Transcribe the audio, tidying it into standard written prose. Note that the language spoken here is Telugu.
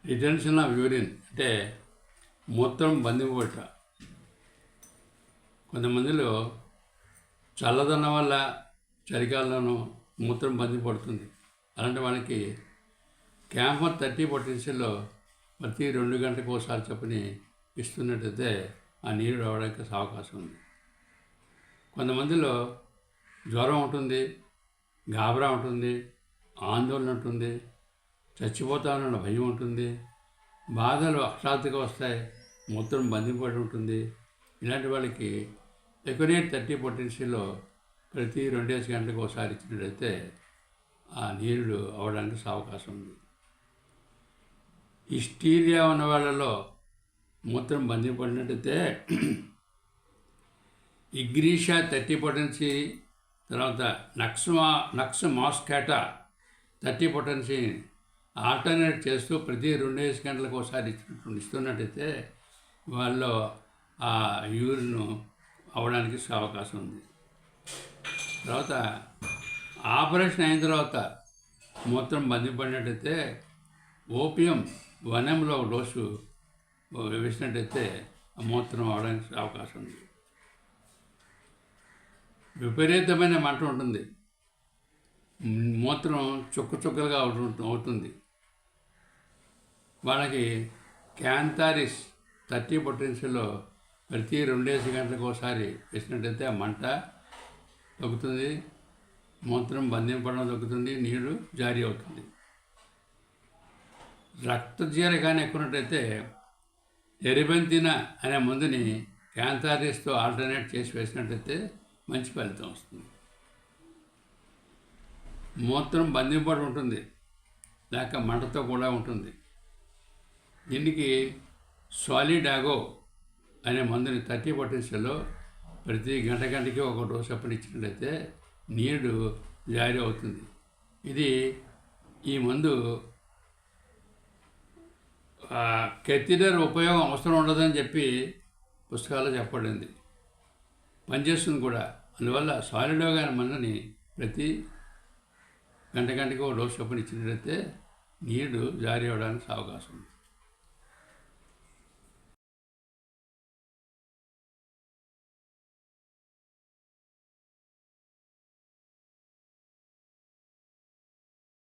రిటెన్షన్ ఆఫ్ యూరిన్ అంటే మూత్రం బంధింపబట్ట. కొంతమందిలో చల్లదనం వల్ల చలికాలంలో మూత్రం బంధింపడుతుంది. అలాంటి వాళ్ళకి క్యాంఫర్ 30 పొటెన్షియల్లో ప్రతి 2 గంటలకు ఒకసారి చొప్పుని ఇస్తున్నట్టయితే ఆ నీరు రావడానికి అవకాశం ఉంది. కొంతమందిలో జ్వరం ఉంటుంది, గాబరా ఉంటుంది, ఆందోళన ఉంటుంది, చచ్చిపోతానన్న భయం ఉంటుంది, బాధలు హఠాత్తుగా వస్తాయి, మూత్రం బంధింపబడి ఉంటుంది. ఇలాంటి వాళ్ళకి ఎక్వినేట్ 30 పొటెన్షియల్లో ప్రతి 2 గంటలకు ఒకసారి ఇచ్చినట్లయితే ఆ నీరు అవడానికి అవకాశం ఉంది. హిస్టీరియా ఉన్న వాళ్ళలో మూత్రం బంధింపబడినట్టయితే ఇగ్రీషా 30 పొటెన్సీ, తర్వాత నక్స్ మాస్కాటా 30 పొటెన్సీ ఆల్టర్నేట్ చేస్తూ ప్రతి 2 గంటలకు ఒకసారి ఇస్తున్నట్టయితే వాళ్ళు ఆ యూరిన్ అవ్వడానికి అవకాశం ఉంది. తర్వాత ఆపరేషన్ అయిన తర్వాత మూత్రం బంధింపడినట్టయితే ఓపియం 1 ml ఒక డోసు వేసినట్టయితే మూత్రం అవడానికి అవకాశం ఉంది. విపరీతమైన మంట ఉంటుంది, మూత్రం చుక్కలుగా అవుతుంది. వాళ్ళకి క్యాంథారిస్ 30 పొటెన్షియల్లో ప్రతి 2 గంటలకు ఒకసారి వేసినట్టయితే ఆ మంట తగ్గుతుంది, మూత్రం బంధింపడం తగ్గుతుంది, నీరు జారీ అవుతుంది. రక్తజీర కానీ ఎక్కున్నట్టయితే ఎరిబెంతిన అనే మందుని క్యాంథారిస్తో ఆల్టర్నేట్ చేసి వేసినట్టయితే మంచి ఫలితం వస్తుంది. మూత్రం బంధింపడి ఉంటుంది, లేక మంటతో కూడా ఉంటుంది. దీనికి సాలిడాగో అనే మందుని 30 పొటెన్షియల్లో ప్రతి గంటకి ఒక డోసు అప్పుడు ఇచ్చినట్లయితే నీరు జారీ అవుతుంది. ఈ మందు కెథీటర్ ఉపయోగం అవసరం ఉండదని చెప్పి పుస్తకాల్లో చెప్పబడింది, పనిచేస్తుంది కూడా. అందువల్ల సాలిడాగో అనే మందుని ప్రతి గంటకి ఒక డోసు చొప్పున ఇచ్చినట్లయితే నీరు జారీ అవ్వడానికి అవకాశం ఉంది.